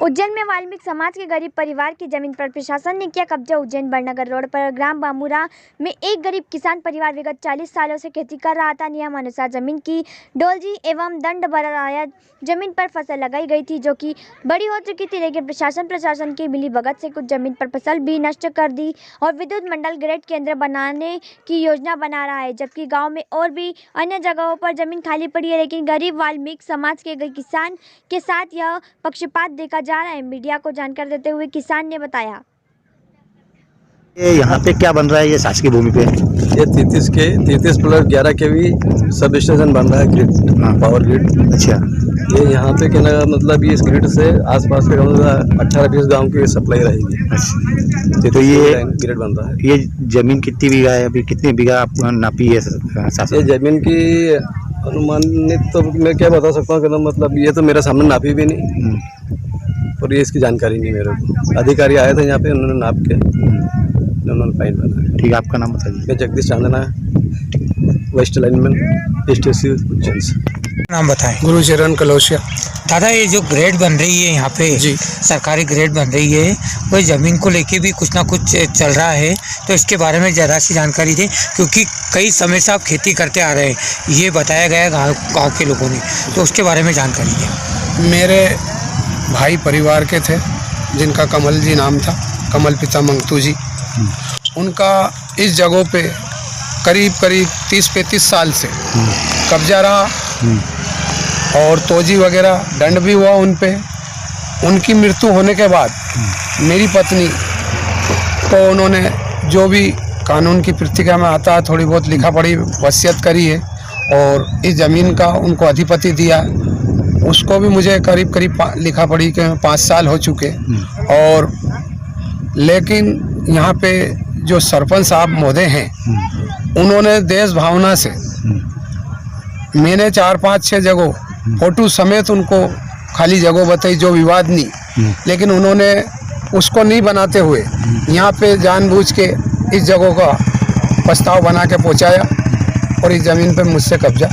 उज्जैन में वाल्मीकि समाज के गरीब परिवार की जमीन पर प्रशासन ने किया कब्जा। उज्जैन बड़नगर रोड पर ग्राम बामूरा में एक गरीब किसान परिवार विगत 40 सालों से खेती कर रहा था। नियमानुसार जमीन की डोलजी एवं दंड बनाया जमीन पर फसल लगाई गई थी जो कि बड़ी हो चुकी थी, लेकिन प्रशासन की मिलीभगत से कुछ जमीन पर फसल भी नष्ट कर दी और विद्युत मंडल ग्रेड केंद्र बनाने की योजना बना रहा है, जबकि गाँव में और भी अन्य जगहों पर जमीन खाली पड़ी है। लेकिन गरीब वाल्मीकि समाज के किसान के साथ यह पक्षपात देखा जा रहा है। मीडिया को जानकारी देते हुए किसान ने बताया, ये यहाँ पे क्या बन रहा है? ये शासकीय भूमि पे ये 33+11 के भी सब स्टेशन बन रहा है, ग्रिड, पावर ग्रिड। अच्छा, ये यहाँ पे क्या मतलब ये इस ग्रिड से आसपास के 18-20 गांव की सप्लाई रहेगी। अच्छा, तो ये ग्रिड बन रहा है। ये जमीन कितनी बीघा है? अभी कितनी बीघा आप नापी है शासन? ये जमीन की अनुमानित तो मैं क्या बता सकता हूँ, मतलब ये तो मेरे सामने नापी भी नहीं और ये इसकी जानकारी नहीं मेरे को। अधिकारी आए थे यहाँ पे, उन्होंने नाप के उन्होंने फाइन बनाया। ठीक है, आपका नाम बताइए। मैं Jagdish Chandna, west lineman, STC Ujjain से। नाम बताएं। गुरुचरण कलौसिया। दादा, ये जो ग्रेड बन रही है यहाँ पे जी, सरकारी ग्रेड बन रही है, वो जमीन को लेके भी कुछ ना कुछ चल रहा है, तो इसके बारे में ज़रा सी जानकारी दें, क्योंकि कई समय से आप खेती करते आ रहे हैं, ये बताया गया है गाँव के लोगों ने, तो उसके बारे में जानकारी दें। मेरे भाई परिवार के थे जिनका कमल जी नाम था, कमल पिता मंगतू जी। उनका इस जगहों पे करीब 30-35 साल से कब्जा रहा और तोजी वगैरह दंड भी हुआ उन पे। उनकी मृत्यु होने के बाद मेरी पत्नी को उन्होंने जो भी कानून की प्रक्रिया में आता है थोड़ी बहुत लिखा पढ़ी वसीयत करी है और इस ज़मीन का उनको अधिपति दिया। उसको भी मुझे करीब लिखा पढ़ी के 5 साल हो चुके। और लेकिन यहाँ पे जो सरपंच साहब महोदय हैं, उन्होंने देश भावना से मैंने 4-5-6 जगह फोटो समेत उनको खाली जगह बताई जो विवाद नहीं, लेकिन उन्होंने उसको नहीं बनाते हुए यहाँ पे जानबूझ के इस जगह का प्रस्ताव बना के पहुँचाया और इस ज़मीन पे मुझसे कब्जा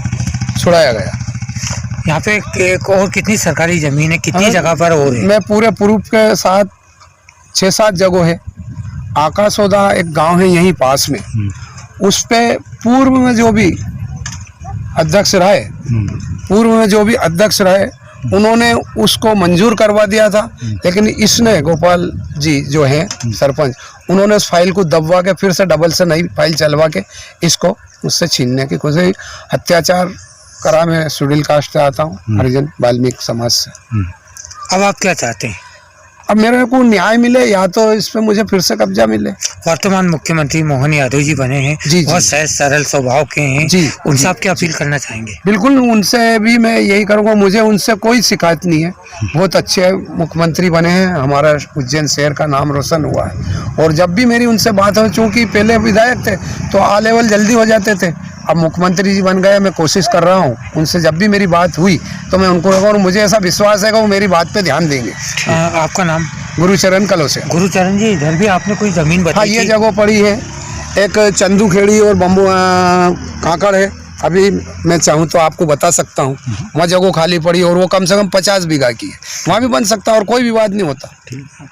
छुड़ाया गया। यहाँ पे और कितनी सरकारी ज़मीन है, कितनी जगह पर और है? मैं पूरे प्रूफ के साथ 6-7 जगह है। आकाशोदा एक गांव है यहीं पास में, उस पे पूर्व में जो भी अध्यक्ष रहे उन्होंने उसको मंजूर करवा दिया था, लेकिन इसने गोपाल जी जो हैं सरपंच, उन्होंने उस फाइल को दबवा के फिर से डबल से नई फाइल चलवा के इसको मुझसे छीनने की कोशिश। अत्याचार करा। मैं शेड्यूल कास्ट से आता हूँ, हरिजन वाल्मीकि समाज से। अब आप क्या चाहते हैं? अब मेरे को न्याय मिले या तो इस पे मुझे फिर से कब्जा मिले। वर्तमान मुख्यमंत्री मोहन यादव जी बने हैं, बहुत सहज सरल स्वभाव के हैं जी, उनसे आप क्या अपील करना चाहेंगे? बिल्कुल, उनसे भी मैं यही करूँगा, मुझे उनसे कोई शिकायत नहीं है। बहुत अच्छे मुख्यमंत्री बने हैं, हमारा उज्जैन शहर का नाम रोशन हुआ है। और जब भी मेरी उनसे बात हो, चूँकि पहले विधायक थे तो आ लेवल जल्दी हो जाते थे, अब मुख्यमंत्री जी बन गए। मैं कोशिश कर रहा हूँ, उनसे जब भी मेरी बात हुई तो मैं उनको और मुझे ऐसा विश्वास है कि वो मेरी बात पे ध्यान देंगे। आपका नाम? गुरुचरण कलौसिया। गुरुचरण जी, इधर भी आपने कोई ज़मीन बताई? हाँ, ये जगह पड़ी है, एक चंदू खेड़ी और बम्बू कांकड़ है। अभी मैं चाहूँ तो आपको बता सकता हूँ, वहाँ जगह खाली पड़ी और वो कम से कम 50 बीघा की है, वहाँ भी बन सकता है और कोई विवाद नहीं होता। ठीक है।